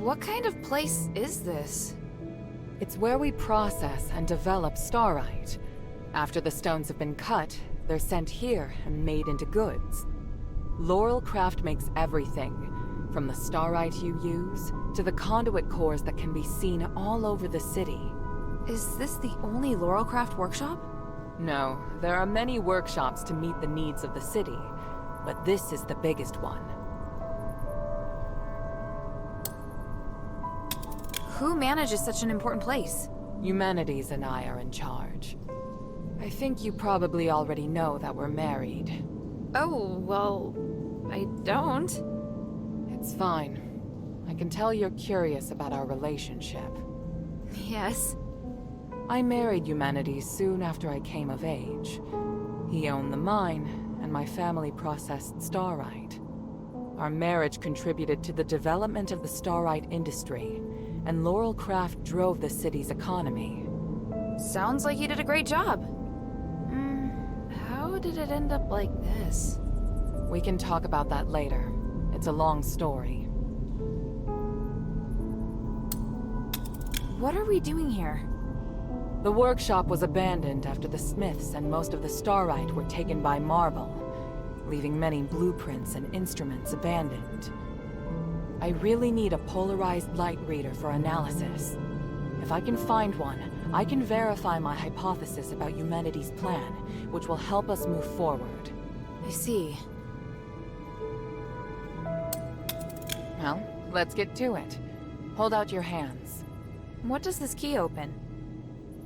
What kind of place is this? It's where we process and develop starite. After the stones have been cut, they're sent here and made into goods. Laurelcraft makes everything, from the starite you use, to the conduit cores that can be seen all over the city. Is this the only Laurelcraft workshop? No, there are many workshops to meet the needs of the city, but this is the biggest one. Who manages such an important place? Humanities and I are in charge. I think you probably already know that we're married. Oh, well, I don't. It's fine. I can tell you're curious about our relationship. Yes. I married Humanities soon after I came of age. He owned the mine, and my family processed starite. Our marriage contributed to the development of the starite industry, and Laurelcraft drove the city's economy. Sounds like you did a great job. How did it end up like this? We can talk about that later. It's a long story. What are we doing here? The workshop was abandoned after the smiths and most of the starite were taken by Marble, leaving many blueprints and instruments abandoned. I really need a polarized light reader for analysis. If I can find one, I can verify my hypothesis about humanity's plan, which will help us move forward. I see. Well, let's get to it. Hold out your hands. What does this key open?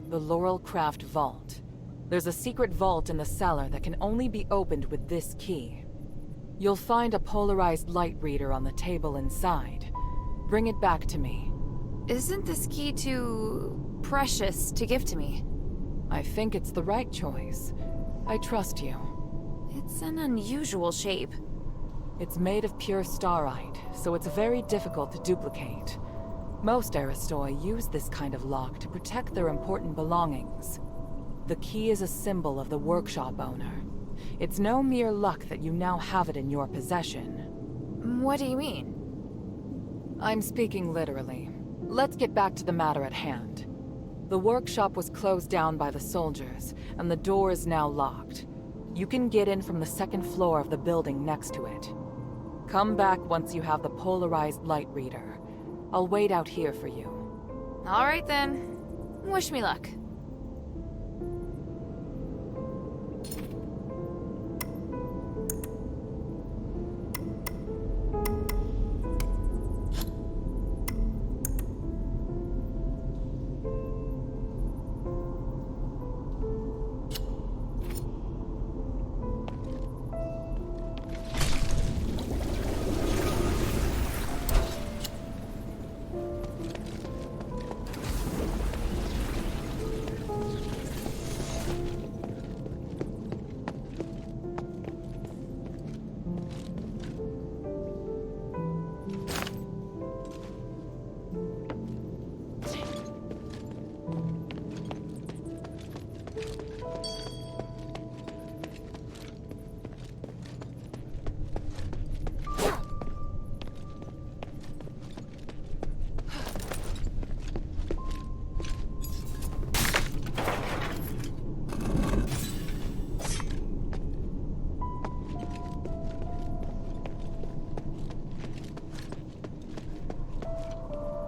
The Laurelcraft Vault. There's a secret vault in the cellar that can only be opened with this key. You'll find a polarized light reader on the table inside. Bring it back to me. Isn't this key too precious to give to me? I think it's the right choice. I trust you. It's an unusual shape. It's made of pure starite, so it's very difficult to duplicate. Most Aristoi use this kind of lock to protect their important belongings. The key is a symbol of the workshop owner. It's no mere luck that you now have it in your possession. What do you mean? I'm speaking literally. Let's get back to the matter at hand. The workshop was closed down by the soldiers, and the door is now locked. You can get in from the second floor of the building next to it. Come back once you have the polarized light reader. I'll wait out here for you. All right then. Wish me luck.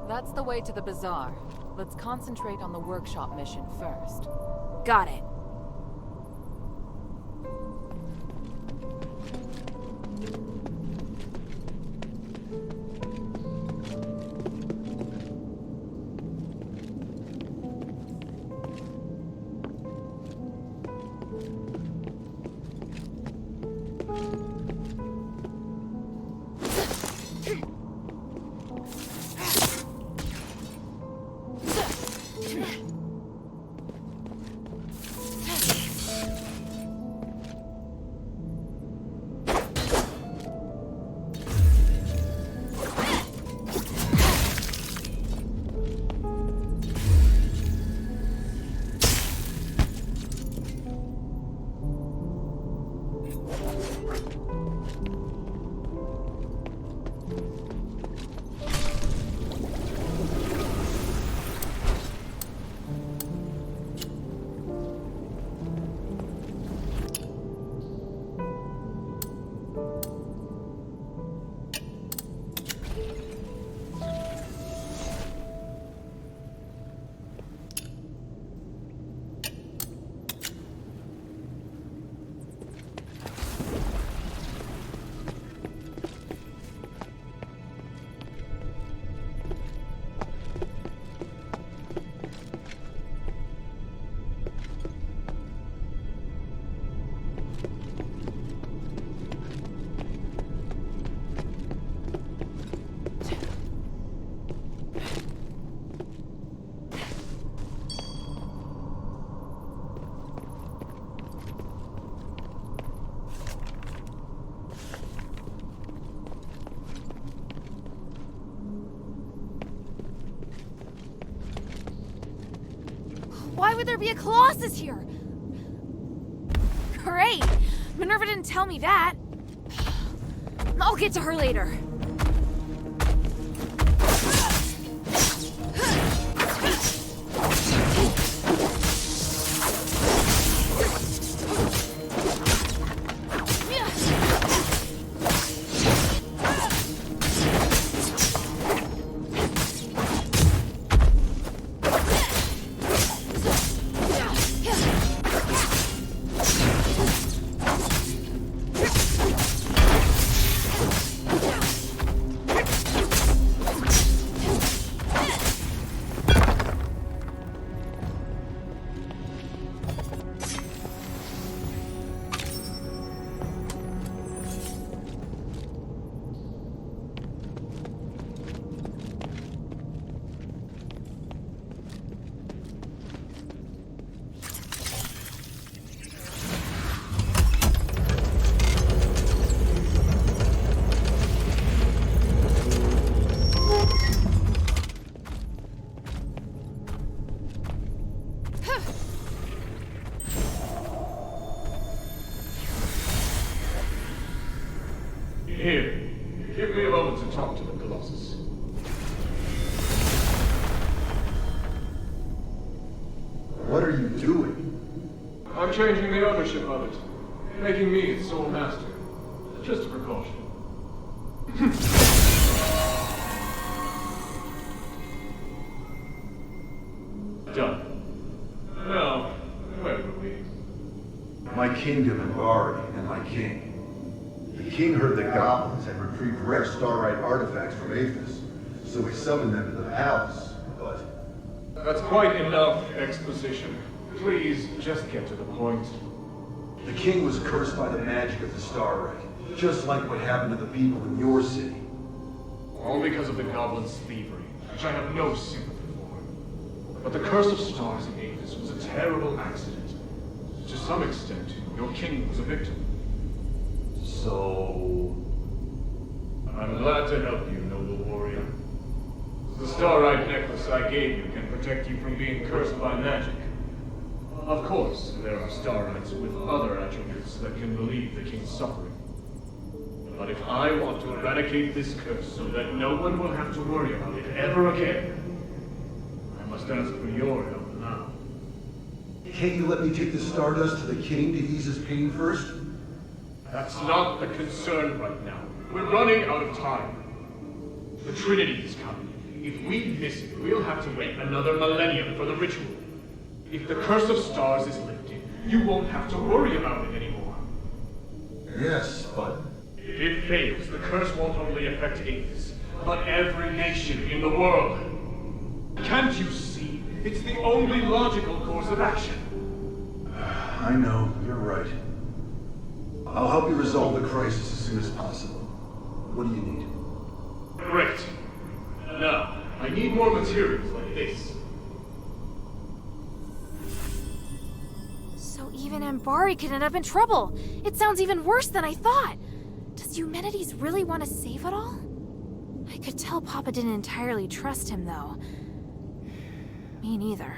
That's the way to the bazaar. Let's concentrate on the workshop mission first. Got it. Why would there be a Colossus here? Great! Minerva didn't tell me that. I'll get to her later. Here, give me a moment to talk to the Colossus. What are you doing? I'm changing the ownership of it, making me its sole master. Just a precaution. Done. Now, where were we? My kingdom and Bari and my king. The king heard the goblins had retrieved rare starlight artifacts from Athos, so he summoned them to the palace, but... That's quite enough exposition. Please, just get to the point. The king was cursed by the magic of the starlight, just like what happened to the people in your city. All because of the goblins' thievery, which I have no sympathy for. But the curse of stars in Athos was a terrible accident. To some extent, your king was a victim. So... I'm glad to help you, noble warrior. The starlight necklace I gave you can protect you from being cursed by magic. Of course, there are starlights with other attributes that can relieve the king's suffering. But if I want to eradicate this curse so that no one will have to worry about it ever again, I must ask for your help now. Can't you let me take the stardust to the king to ease his pain first? That's not the concern right now. We're running out of time. The Trinity is coming. If we miss it, we'll have to wait another millennium for the ritual. If the curse of stars is lifted, you won't have to worry about it anymore. Yes, but... If it fails, the curse won't only affect Athos, but every nation in the world. Can't you see? It's the only logical course of action. I know, you're right. I'll help you resolve the crisis as soon as possible. What do you need? Great. Now, I need more materials like this. So even Ambari could end up in trouble. It sounds even worse than I thought. Does Eumenides really want to save it all? I could tell Papa didn't entirely trust him, though. Me neither.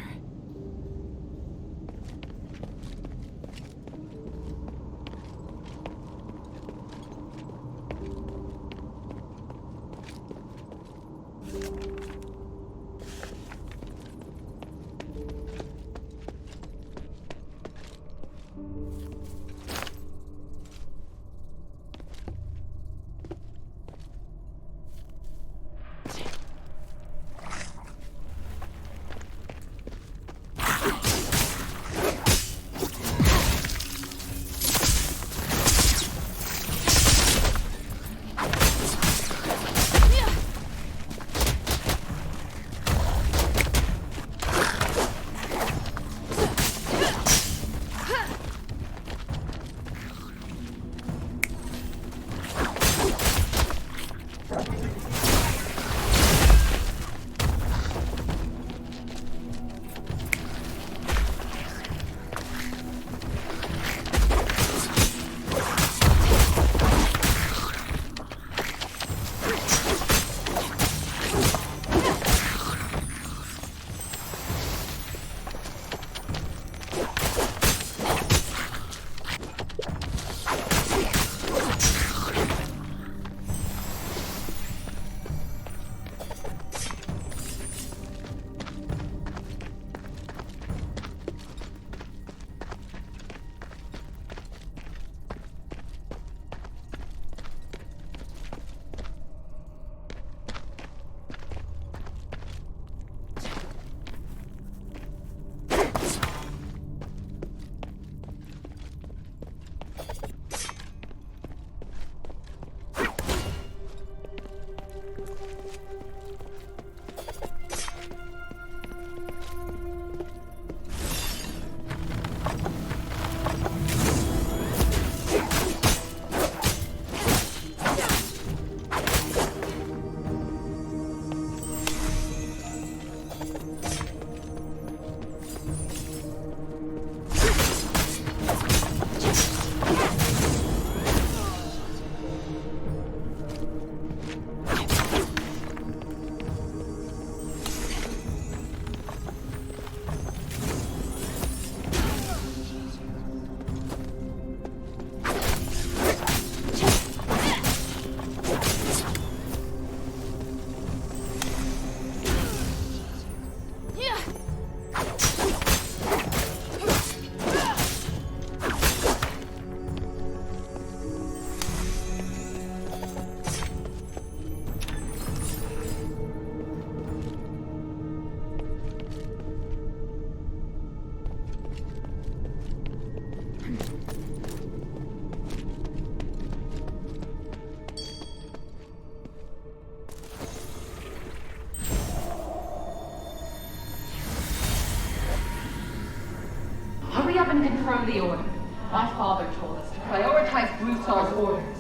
and confirm the order. My father told us to prioritize Brutar's orders.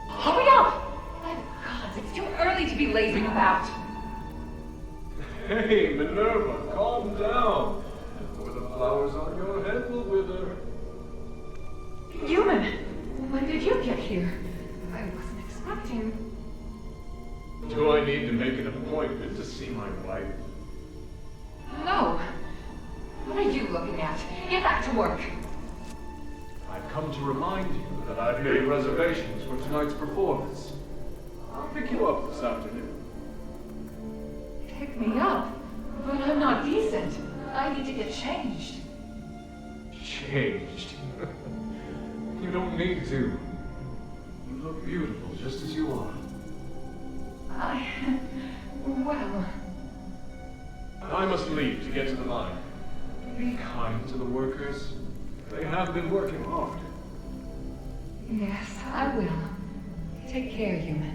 Hurry up! My gods, it's too early to be lazing about. Hey, Minerva, calm down. Before the flowers on your head will wither. Human, when did you get here? I wasn't expecting... Do I need to make an appointment to see my wife? No. What are you looking at? Get back to work. I've come to remind you that I've made reservations for tonight's performance. I'll pick you up this afternoon. Pick me up? But I'm not decent. I need to get changed. Changed? You don't need to. You look beautiful just as you are. Well... I must leave to get to the mine. Be kind to the workers. They have been working hard. Yes, I will. Take care, human.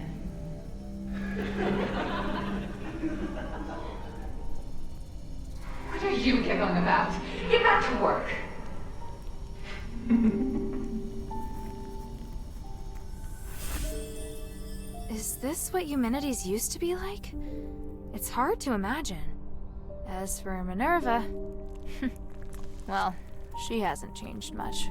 What are you giggling about? Get back to work. Is this what humanities used to be like? It's hard to imagine. As for Minerva... well, she hasn't changed much.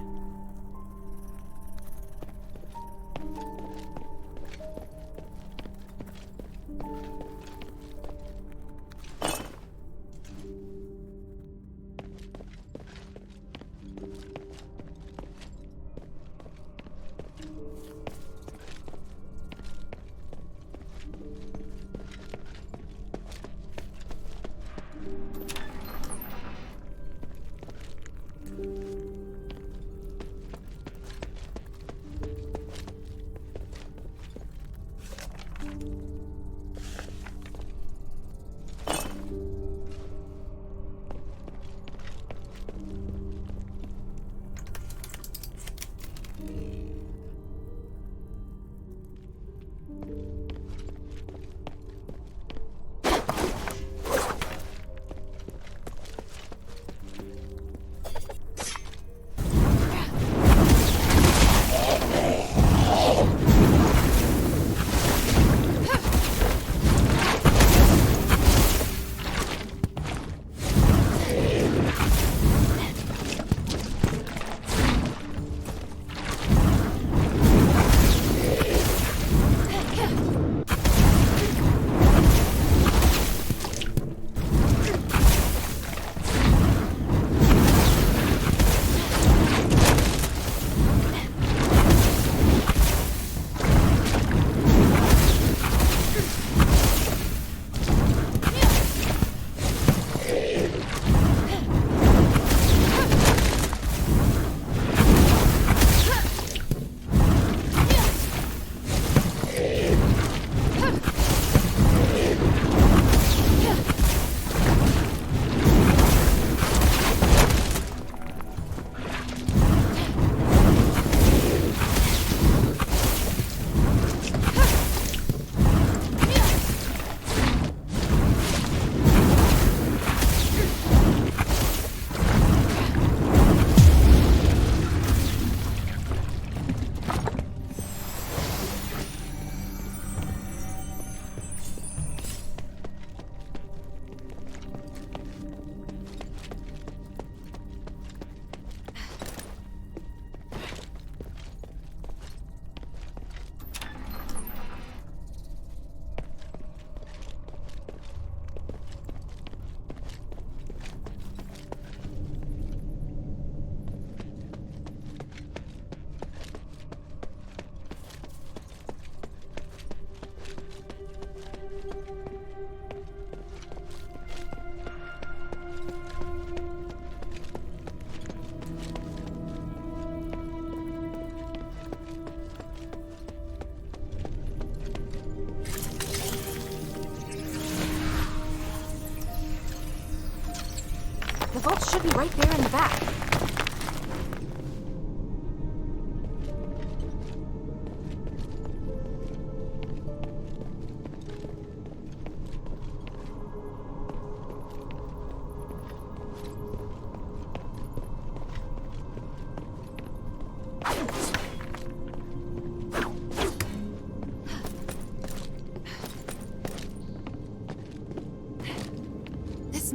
The vault should be right there in the back.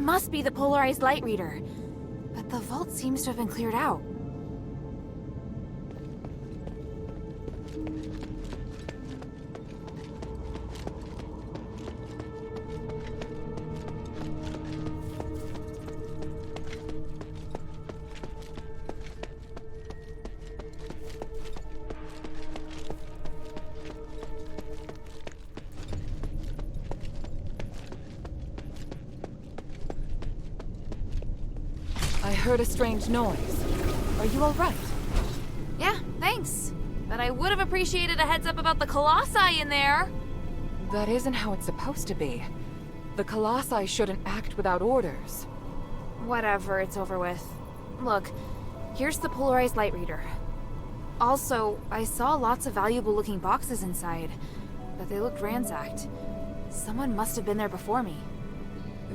must be the polarized light reader. But the vault seems to have been cleared out. I heard a strange noise. Are you all right? Yeah, thanks. But I would have appreciated a heads up about the colossi in there. That isn't how it's supposed to be. The colossi shouldn't act without orders. Whatever, it's over with. Look, here's the polarized light reader. Also, I saw lots of valuable looking boxes inside, but they looked ransacked. Someone must have been there before me.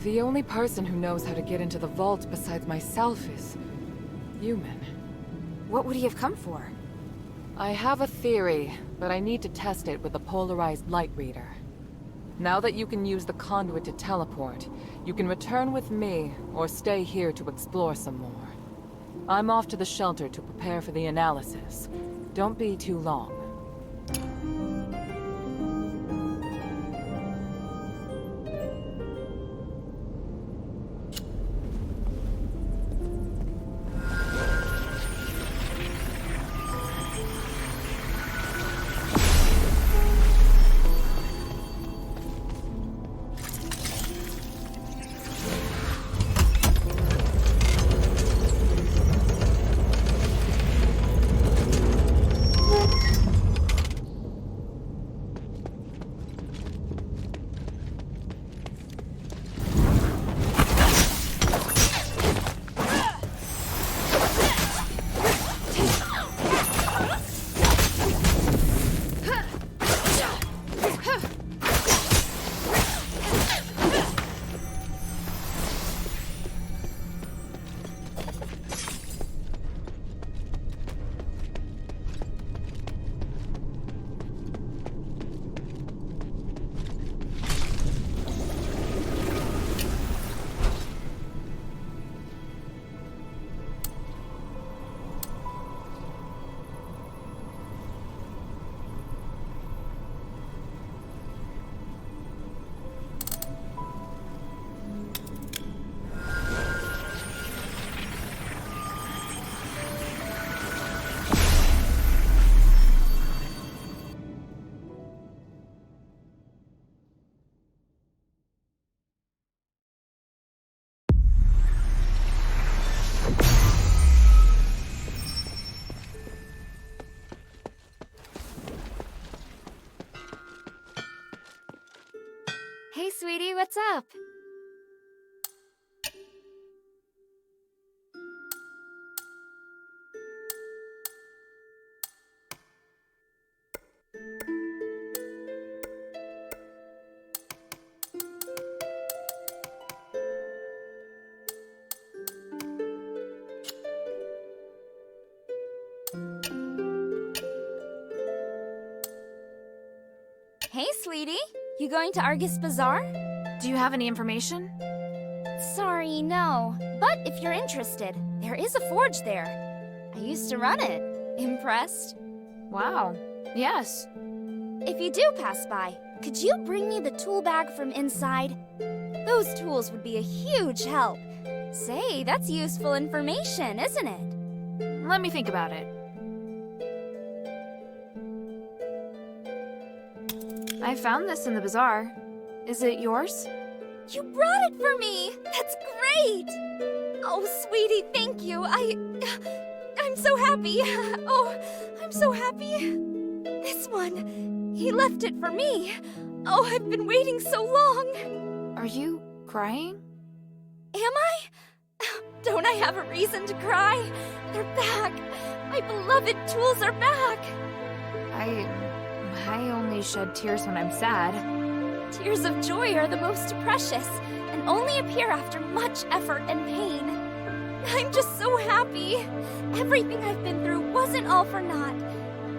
The only person who knows how to get into the vault besides myself is human. What would he have come for? I have a theory, but I need to test it with the polarized light reader. Now that you can use the conduit to teleport, you can return with me or stay here to explore some more. I'm off to the shelter to prepare for the analysis. Don't be too long. Hey, sweetie, what's up? Hey, sweetie. You going to Argus Bazaar? Do you have any information? Sorry, no. But if you're interested, there is a forge there. I used to run it. Impressed? Wow. Yes. If you do pass by, could you bring me the tool bag from inside? Those tools would be a huge help. Say, that's useful information, isn't it? Let me think about it. I found this in the bazaar. Is it yours? You brought it for me! That's great! Oh, sweetie, thank you. I'm so happy. Oh, I'm so happy. This one, he left it for me. Oh, I've been waiting so long. Are you crying? Am I? Don't I have a reason to cry? They're back. My beloved tools are back. I only shed tears when I'm sad. Tears of joy are the most precious and only appear after much effort and pain. I'm just so happy. Everything I've been through wasn't all for naught.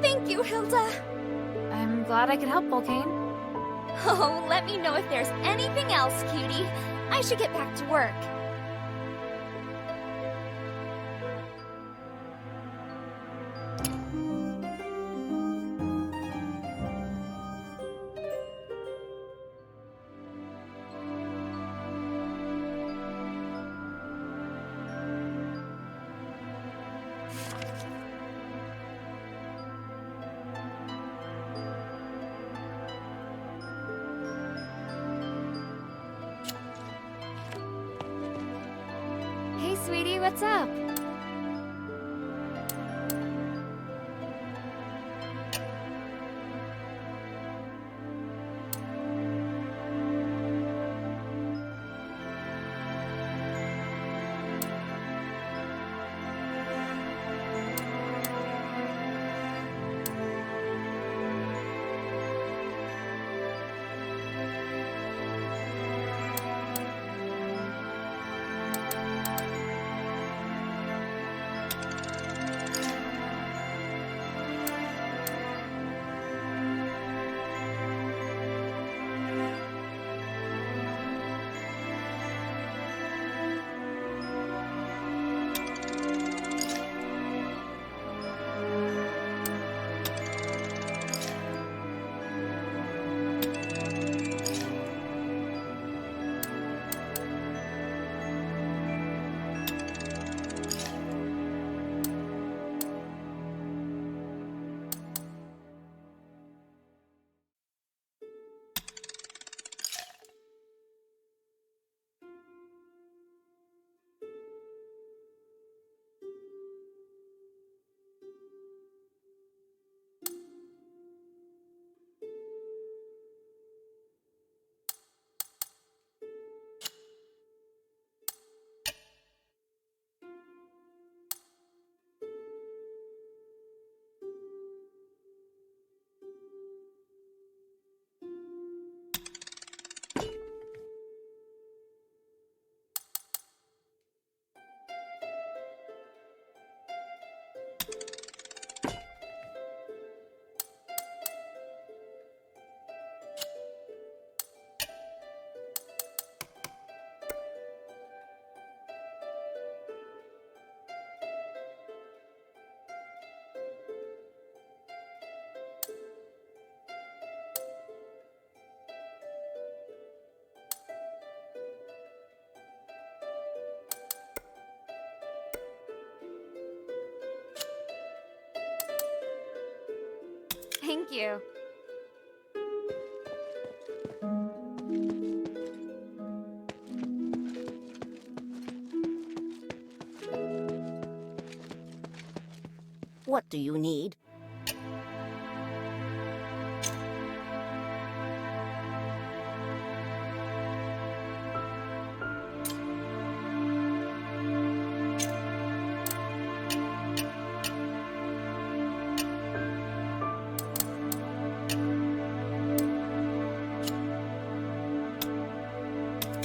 Thank you, Hilda. I'm glad I could help, Volcane. Oh, let me know if there's anything else, cutie. I should get back to work. Hey, sweetie, what's up? Thank you. What do you need?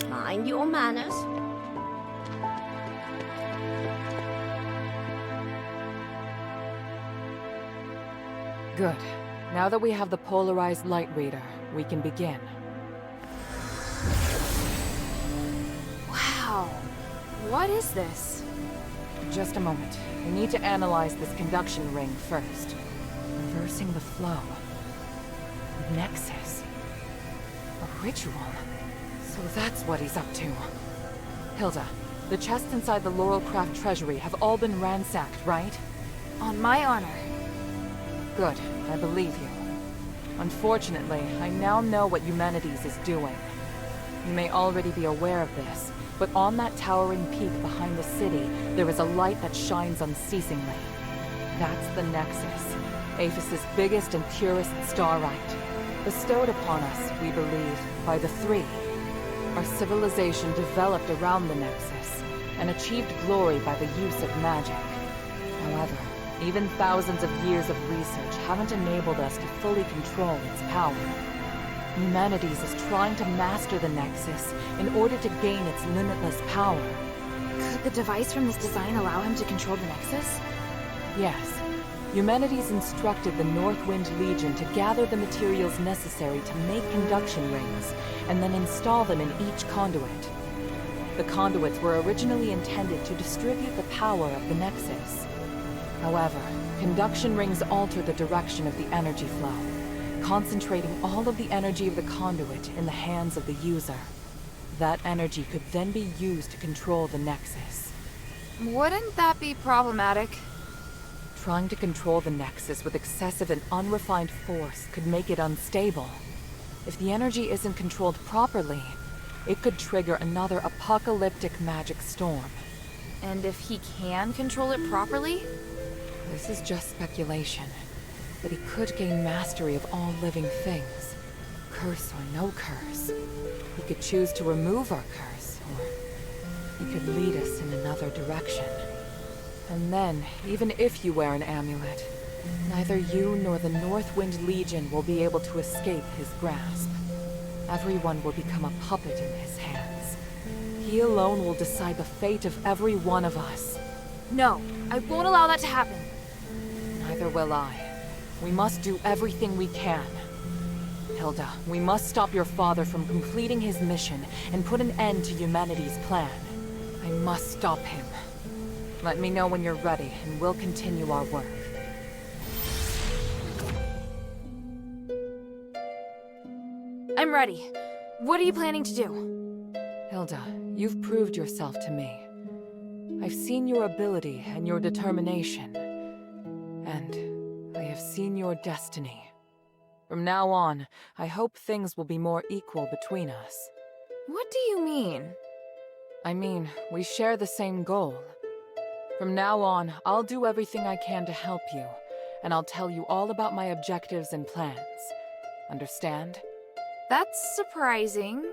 Mind your manners. Good. Now that we have the polarized light reader, we can begin. Wow. What is this? Just a moment. We need to analyze this conduction ring first. Reversing the flow. Nexus. A ritual. So that's what he's up to. Hilda, the chests inside the Laurelcraft treasury have all been ransacked, right? On my honor. Good. I believe you. Unfortunately, I now know what Humanities is doing. You may already be aware of this, but on that towering peak behind the city, there is a light that shines unceasingly. That's the Nexus, Aphis's biggest and purest starlight. Bestowed upon us, we believe, by the Three. Our civilization developed around the Nexus, and achieved glory by the use of magic. However, even thousands of years of research haven't enabled us to fully control its power. Humanities is trying to master the Nexus in order to gain its limitless power. Could the device from this design allow him to control the Nexus? Yes. Humanities instructed the Northwind Legion to gather the materials necessary to make conduction rings, and then install them in each conduit. The conduits were originally intended to distribute the power of the Nexus. However, conduction rings alter the direction of the energy flow, concentrating all of the energy of the conduit in the hands of the user. That energy could then be used to control the Nexus. Wouldn't that be problematic? Trying to control the Nexus with excessive and unrefined force could make it unstable. If the energy isn't controlled properly, it could trigger another apocalyptic magic storm. And if he can control it properly? This is just speculation, but he could gain mastery of all living things. Curse or no curse. He could choose to remove our curse, or he could lead us in another direction. And then, even if you wear an amulet, neither you nor the Northwind Legion will be able to escape his grasp. Everyone will become a puppet in his hands. He alone will decide the fate of every one of us. No, I won't allow that to happen. Neither will I. We must do everything we can. Hilda, we must stop your father from completing his mission and put an end to humanity's plan. I must stop him. Let me know when you're ready, and we'll continue our work. I'm ready. What are you planning to do? Hilda, you've proved yourself to me. I've seen your ability and your determination. And I have seen your destiny. From now on, I hope things will be more equal between us. What do you mean? I mean, we share the same goal. From now on, I'll do everything I can to help you, and I'll tell you all about my objectives and plans. Understand? That's surprising.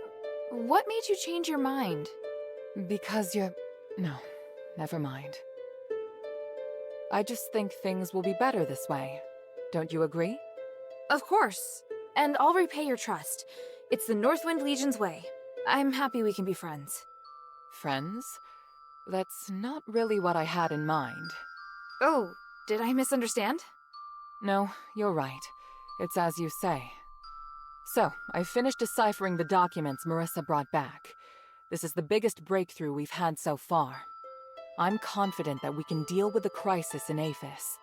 What made you change your mind? Because you're... No, never mind. I just think things will be better this way. Don't you agree? Of course. And I'll repay your trust. It's the Northwind Legion's way. I'm happy we can be friends. Friends? That's not really what I had in mind. Oh, did I misunderstand? No, you're right. It's as you say. So, I finished deciphering the documents Marissa brought back. This is the biggest breakthrough we've had so far. I'm confident that we can deal with the crisis in Aphis.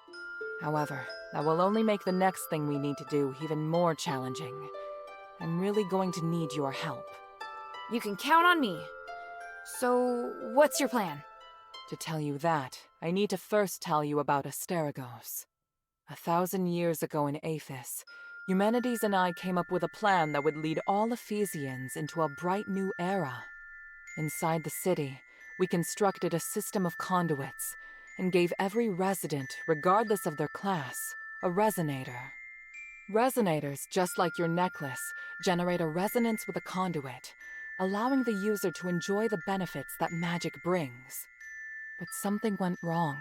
However, that will only make the next thing we need to do even more challenging. I'm really going to need your help. You can count on me. So, what's your plan? To tell you that, I need to first tell you about Asterigos. 1,000 years ago in Aphis, Eumenides and I came up with a plan that would lead all Ephesians into a bright new era. Inside the city, we constructed a system of conduits and gave every resident, regardless of their class, a resonator. Resonators, just like your necklace, generate a resonance with a conduit, allowing the user to enjoy the benefits that magic brings. But something went wrong.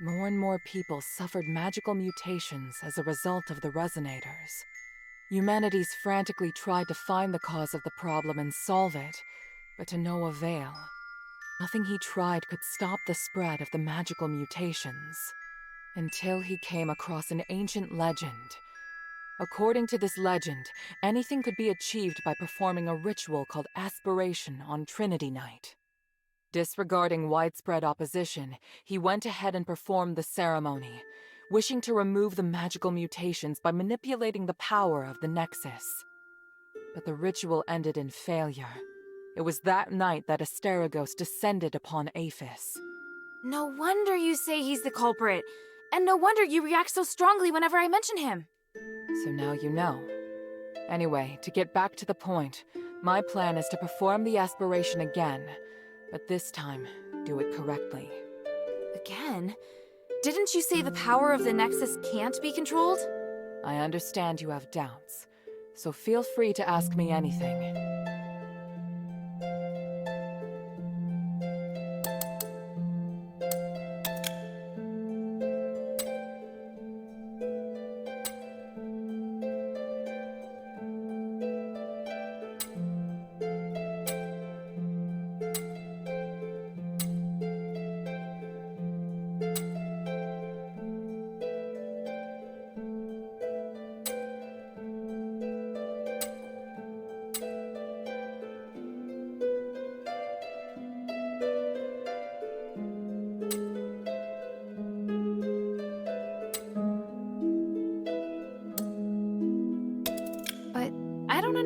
More and more people suffered magical mutations as a result of the resonators. Eumenides frantically tried to find the cause of the problem and solve it, but to no avail. Nothing he tried could stop the spread of the magical mutations. Until he came across an ancient legend. According to this legend, anything could be achieved by performing a ritual called aspiration on Trinity Night. Disregarding widespread opposition, he went ahead and performed the ceremony, wishing to remove the magical mutations by manipulating the power of the Nexus. But the ritual ended in failure. It was that night that Asterigos descended upon Aphis. No wonder you say he's the culprit. And no wonder you react so strongly whenever I mention him. So now you know. Anyway, to get back to the point, my plan is to perform the aspiration again, but this time, do it correctly. Again? Didn't you say the power of the Nexus can't be controlled? I understand you have doubts, so feel free to ask me anything.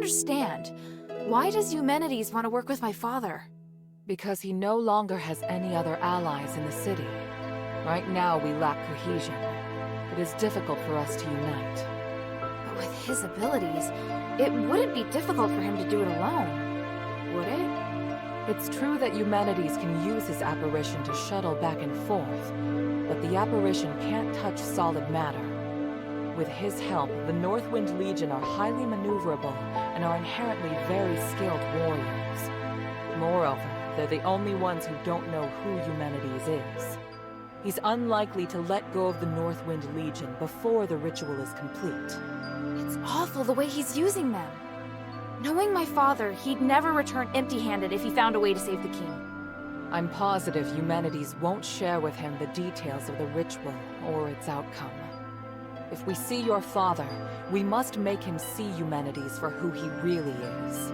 understand. Why does Eumenides want to work with my father? Because he no longer has any other allies in the city. Right now, we lack cohesion. It is difficult for us to unite. But with his abilities, it wouldn't be difficult for him to do it alone, would it? It's true that Eumenides can use his apparition to shuttle back and forth, but the apparition can't touch solid matter. With his help, the Northwind Legion are highly maneuverable and are inherently very skilled warriors. Moreover, they're the only ones who don't know who Eumenides is. He's unlikely to let go of the Northwind Legion before the ritual is complete. It's awful the way he's using them. Knowing my father, he'd never return empty-handed if he found a way to save the king. I'm positive Eumenides won't share with him the details of the ritual or its outcome. If we see your father, we must make him see Eumenides for who he really is.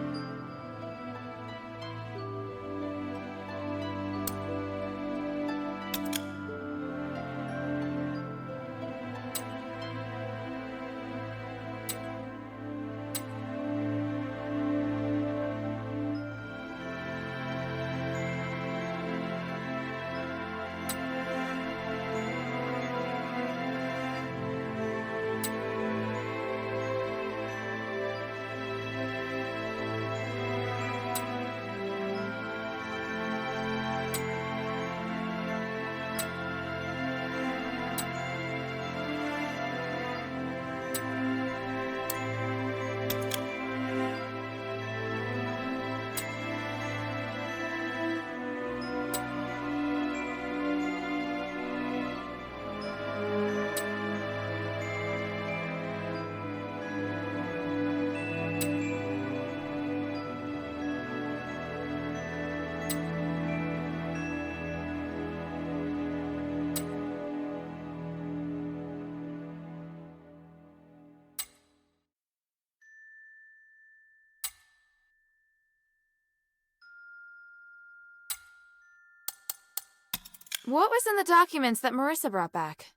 What was in the documents that Marissa brought back?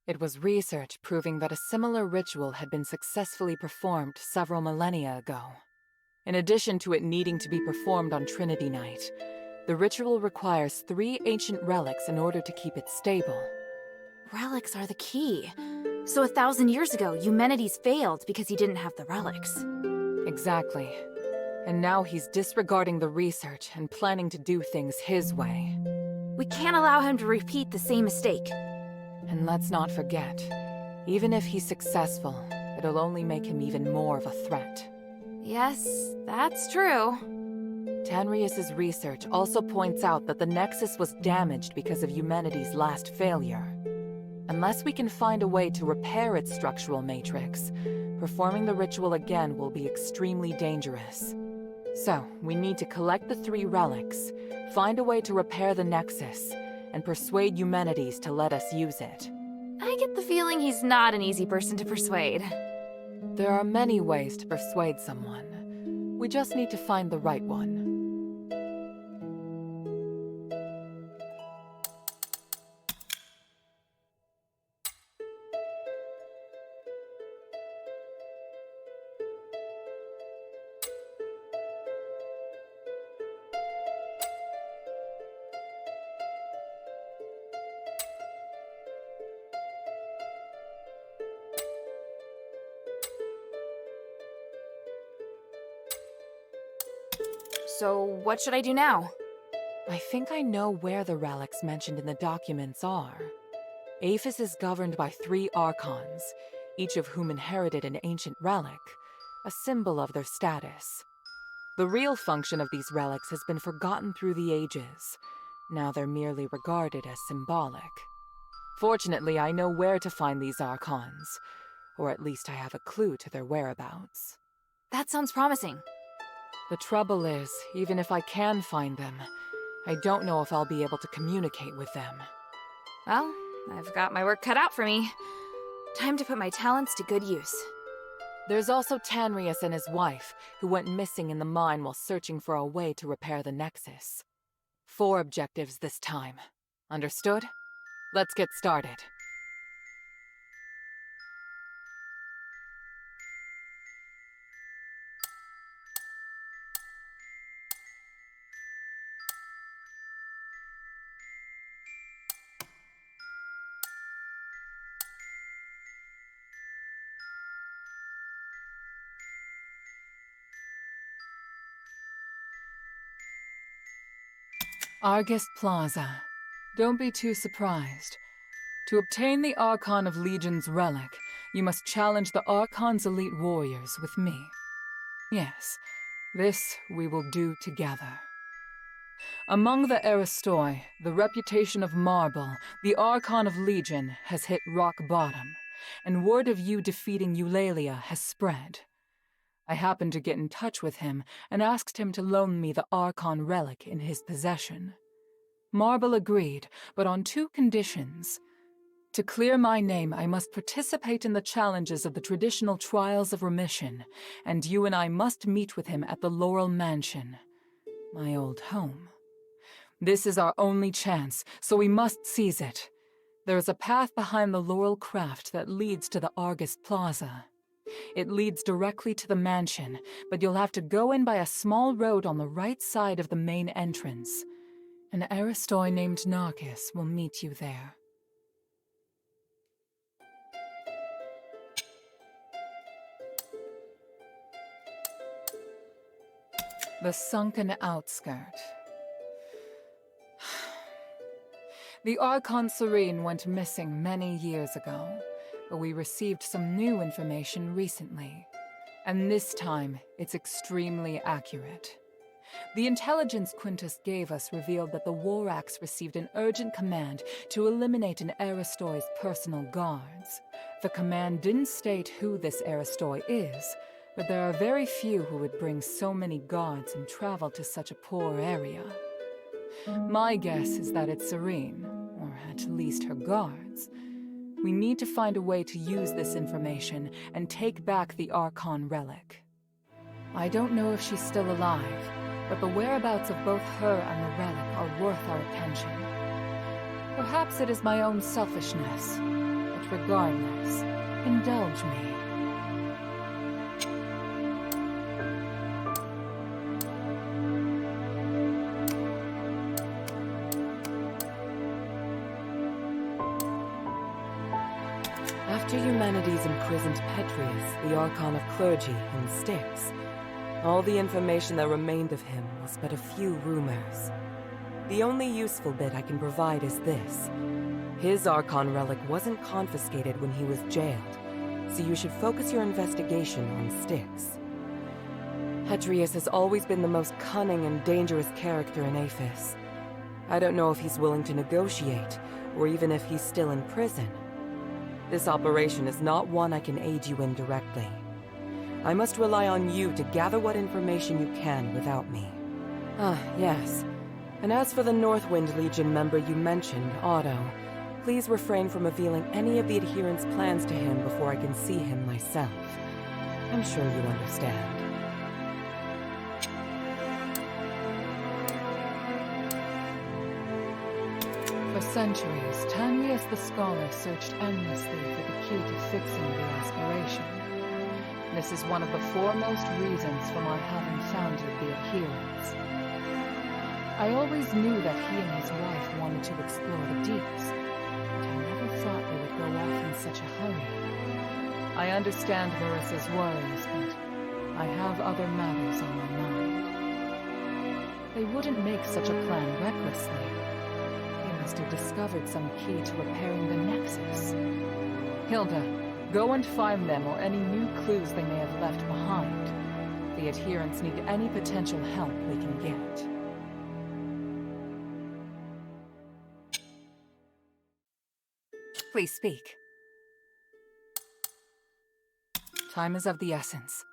It was research proving that a similar ritual had been successfully performed several millennia ago. In addition to it needing to be performed on Trinity Night, the ritual requires 3 ancient relics in order to keep it stable. Relics are the key. So 1,000 years ago, Eumenides failed because he didn't have the relics. Exactly. And now he's disregarding the research and planning to do things his way. We can't allow him to repeat the same mistake. And let's not forget, even if he's successful, it'll only make him even more of a threat. Yes, that's true. Tanrius's research also points out that the Nexus was damaged because of Eumenides' last failure. Unless we can find a way to repair its structural matrix, performing the ritual again will be extremely dangerous. So, we need to collect the 3 relics, find a way to repair the Nexus, and persuade Eumenides to let us use it. I get the feeling he's not an easy person to persuade. There are many ways to persuade someone. We just need to find the right one. So, what should I do now? I think I know where the relics mentioned in the documents are. Aphis is governed by 3 archons, each of whom inherited an ancient relic, a symbol of their status. The real function of these relics has been forgotten through the ages. Now they're merely regarded as symbolic. Fortunately, I know where to find these archons, or at least I have a clue to their whereabouts. That sounds promising. The trouble is, even if I can find them, I don't know if I'll be able to communicate with them. Well, I've got my work cut out for me. Time to put my talents to good use. There's also Tanrius and his wife, who went missing in the mine while searching for a way to repair the Nexus. 4 objectives this time. Understood? Let's get started. Argus Plaza. Don't be too surprised. To obtain the Archon of Legion's relic, you must challenge the Archon's elite warriors with me. Yes, this we will do together. Among the Aristoi, the reputation of Marble, the Archon of Legion, has hit rock bottom, and word of you defeating Eulalia has spread. I happened to get in touch with him and asked him to loan me the Archon relic in his possession. Marble agreed, but on 2 conditions. To clear my name, I must participate in the challenges of the traditional Trials of Remission, and you and I must meet with him at the Laurel Mansion, my old home. This is our only chance, so we must seize it. There is a path behind the Laurel Craft that leads to the Argus Plaza. It leads directly to the mansion, but you'll have to go in by a small road on the right side of the main entrance. An Aristoi named Narcus will meet you there. The sunken outskirt. The Archon Serene went missing many years ago, but we received some new information recently. And this time, it's extremely accurate. The intelligence Quintus gave us revealed that the Warax received an urgent command to eliminate an Aristoi's personal guards. The command didn't state who this Aristoi is, but there are very few who would bring so many guards and travel to such a poor area. My guess is that it's Serene, or at least her guards. We need to find a way to use this information and take back the Archon relic. I don't know if she's still alive, but the whereabouts of both her and the relic are worth our attention. Perhaps it is my own selfishness, but regardless, indulge me. After Eumenides imprisoned Petrius, the Archon of Clergy, in Styx, all the information that remained of him was but a few rumors. The only useful bit I can provide is this. His Archon relic wasn't confiscated when he was jailed, so you should focus your investigation on Styx. Petrius has always been the most cunning and dangerous character in Aphis. I don't know if he's willing to negotiate, or even if he's still in prison. This operation is not one I can aid you in directly. I must rely on you to gather what information you can without me. Ah, yes. And as for the Northwind Legion member you mentioned, Otto, please refrain from revealing any of the adherents' plans to him before I can see him myself. I'm sure you understand. For centuries, Tanrius the Scholar searched endlessly for the key to fixing the aspiration. This is one of the foremost reasons for my having founded the Adherents. I always knew that he and his wife wanted to explore the deeps, but I never thought they would go off in such a hurry. I understand Marissa's worries, but I have other matters on my mind. They wouldn't make such a plan recklessly. Must have discovered some key to repairing the Nexus. Hilda, go and find them or any new clues they may have left behind. The Adherents need any potential help we can get. Please speak. Time is of the essence.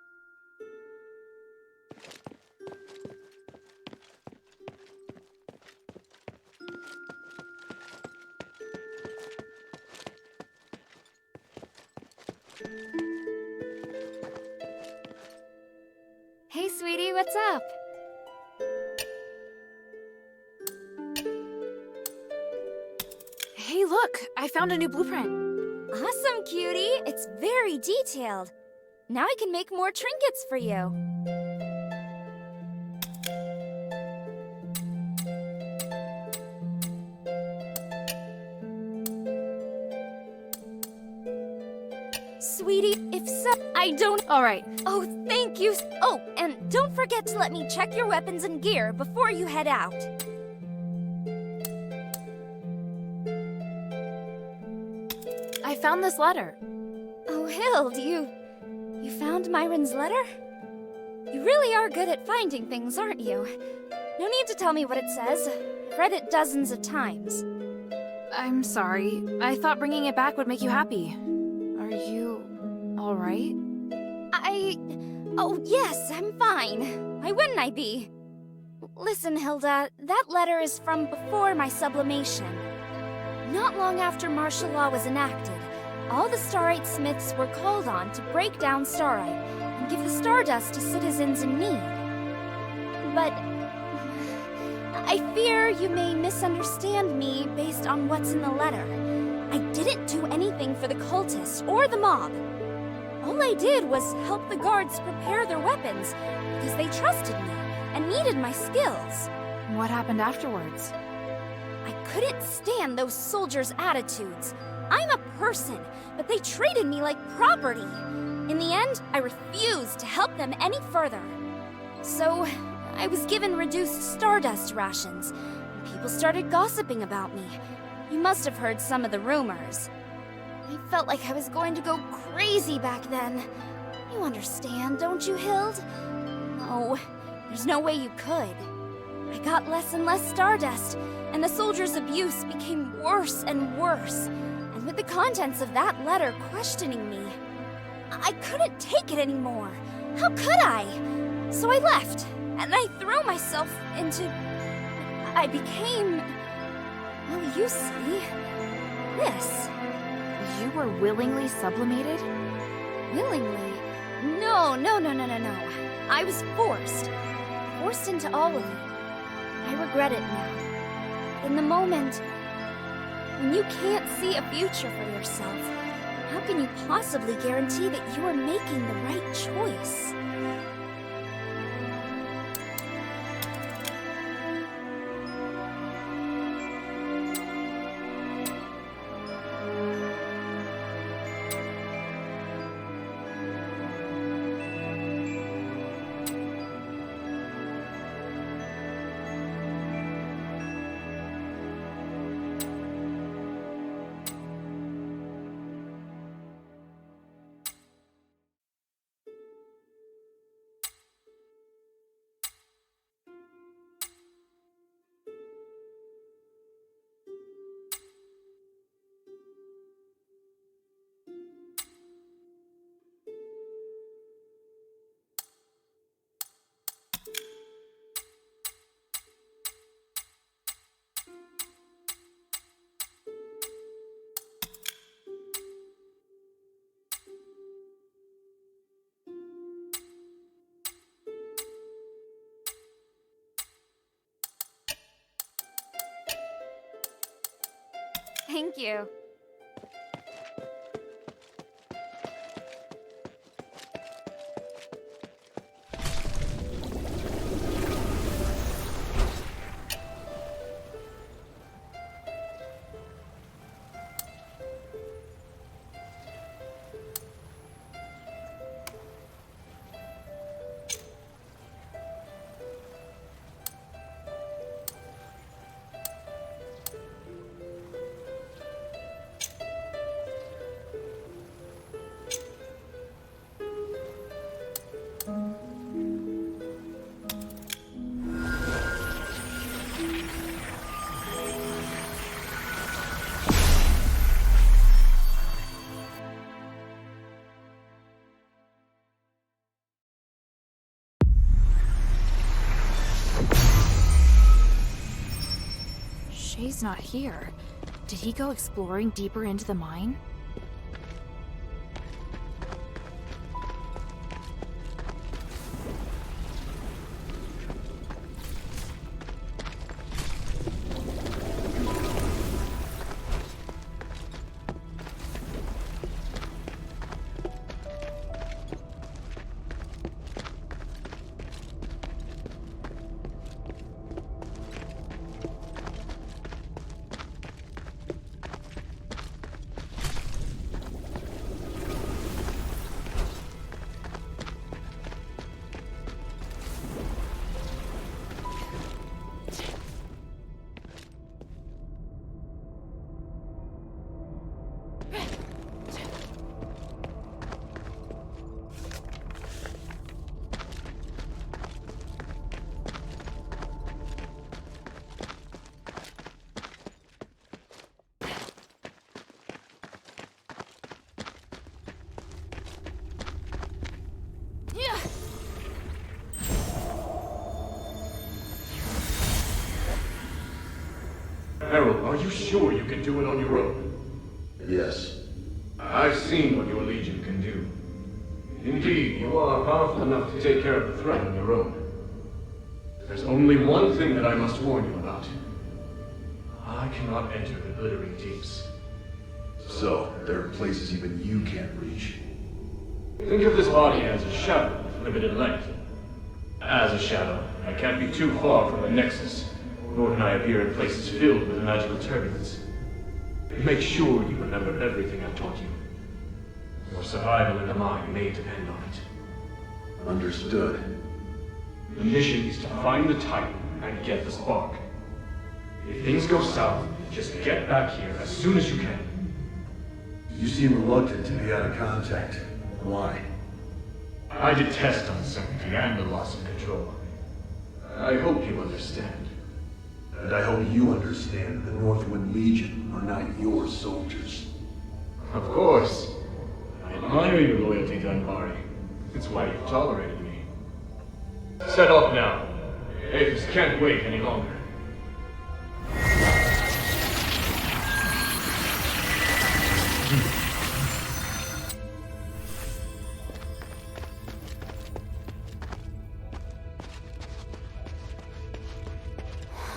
Hey, sweetie, what's up? Hey, look! I found a new blueprint. Awesome, cutie! It's very detailed. Now I can make more trinkets for you. Sweetie, if so, I don't... Alright. Oh, thank you. Oh, and don't forget to let me check your weapons and gear before you head out. found this letter. Oh, Hild, you found Myron's letter? You really are good at finding things, aren't you? No need to tell me what it says. I've read it dozens of times. I'm sorry. I thought bringing it back would make you happy. Are you alright? Oh, yes, I'm fine. Why wouldn't I be? Listen, Hilda, that letter is from before my sublimation. Not long after martial law was enacted, all the Starite Smiths were called on to break down Starite and give the Stardust to citizens in need. But I fear you may misunderstand me based on what's in the letter. I didn't do anything for the cultists or the mob. All I did was help the guards prepare their weapons because they trusted me and needed my skills. What happened afterwards? I couldn't stand those soldiers' attitudes. I'm a person, but they treated me like property. In the end, I refused to help them any further. So, I was given reduced Stardust rations, and people started gossiping about me. You must have heard some of the rumors. I felt like I was going to go crazy back then. You understand, don't you, Hild? No, there's no way you could. I got less and less Stardust, and the soldiers' abuse became worse and worse. And with the contents of that letter questioning me, I couldn't take it anymore. How could I? So I left, and I threw myself into... I became... well, you see... this. You were willingly sublimated? Willingly? No. I was forced. Forced into all of it. I regret it now. In the moment, when you can't see a future for yourself, how can you possibly guarantee that you are making the right choice? Thank you. Shay's not here. Did he go exploring deeper into the mine? Herald, are you sure you can do it on your own? Yes. I've seen what your legion can do. Indeed, you are powerful enough to take care of the threat on your own. There's only one thing that I must warn you about. I cannot enter the glittering deeps. So, there are places even you can't reach. Think of this body as a shadow with limited length. As a shadow, I can't be too far from the Nexus, nor can I appear in places filled with magical turbulence. Make sure you remember everything I've taught you. Your survival in the mine may depend on it. Understood. The mission is to find the Titan and get the spark. If things go south, just get back here as soon as you can. You seem reluctant to be out of contact. Why? I detest uncertainty and the loss of control. I hope you understand. And I hope you understand the Northwind Legion are not your soldiers. Of course. I admire your loyalty to Anbari. It's why you've tolerated me. Set off now. Aphis can't wait any longer.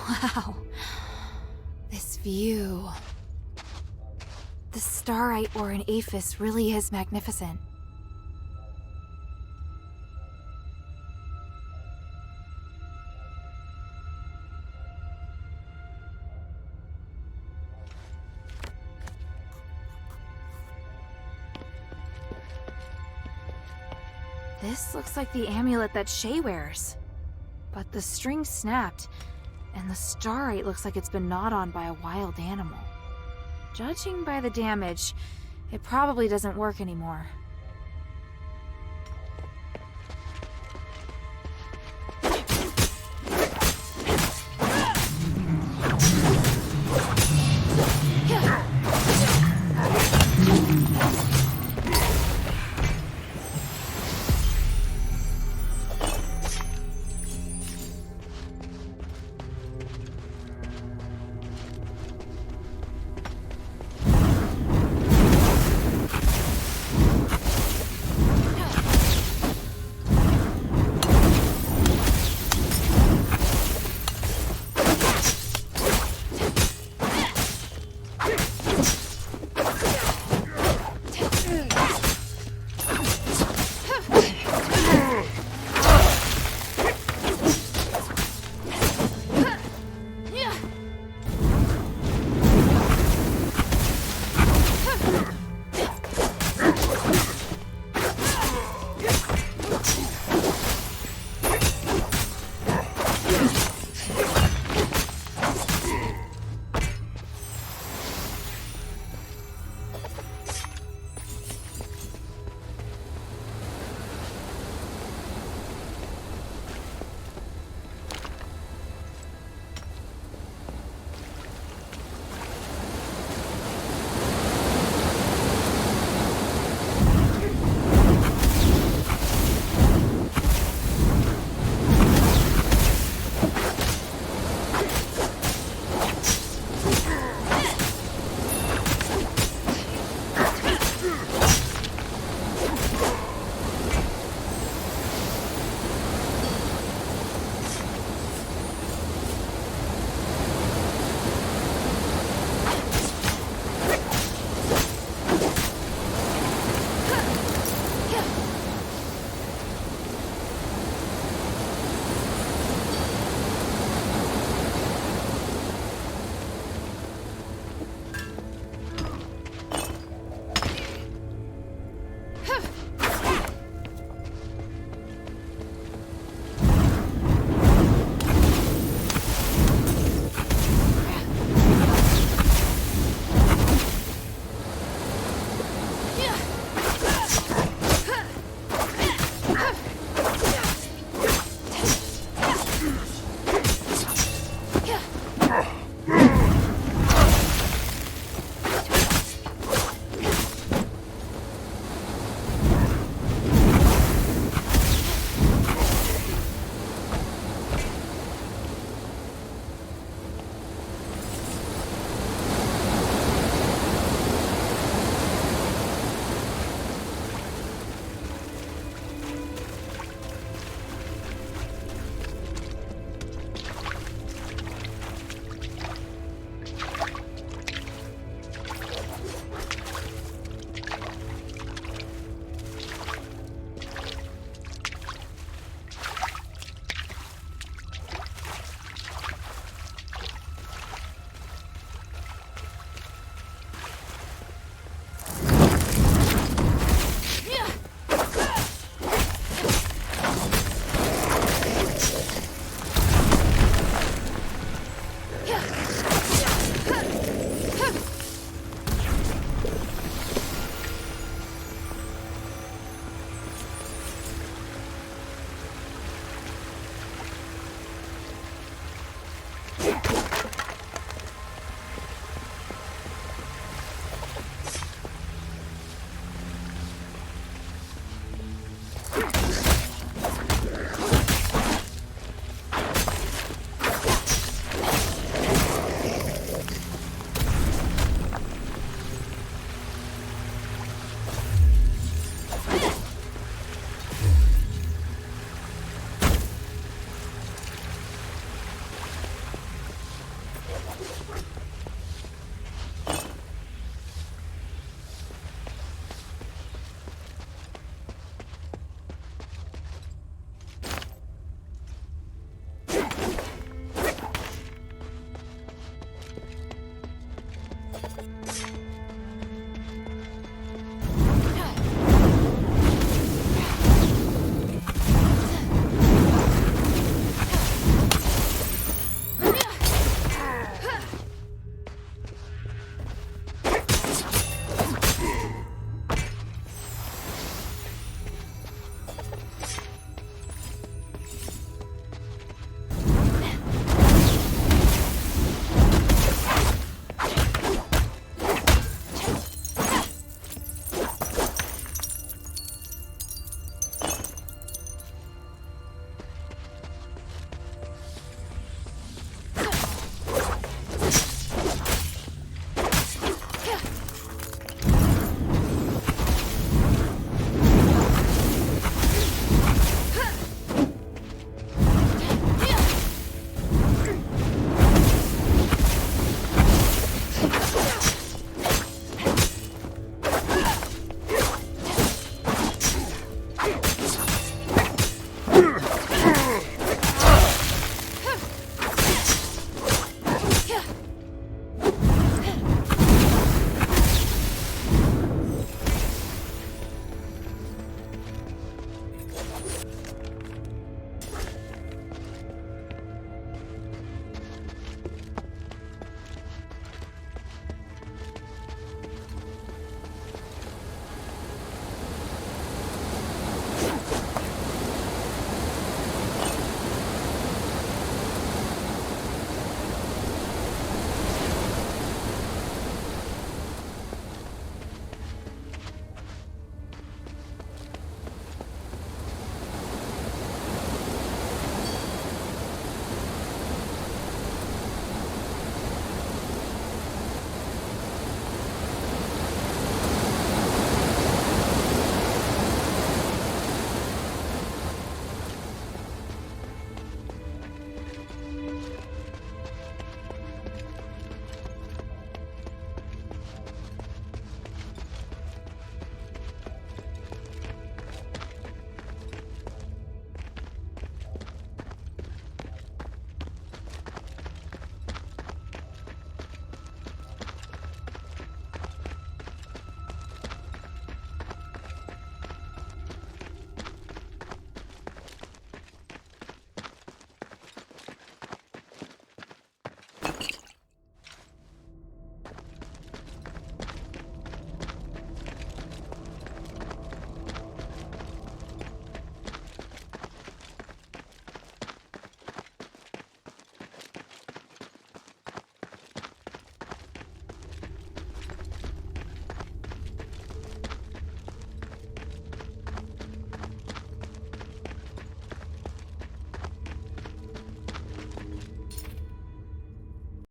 Wow. This view. The starite ore in Aphis really is magnificent. This looks like the amulet that Shay wears. But the string snapped, and the starite looks like it's been gnawed on by a wild animal. Judging by the damage, it probably doesn't work anymore.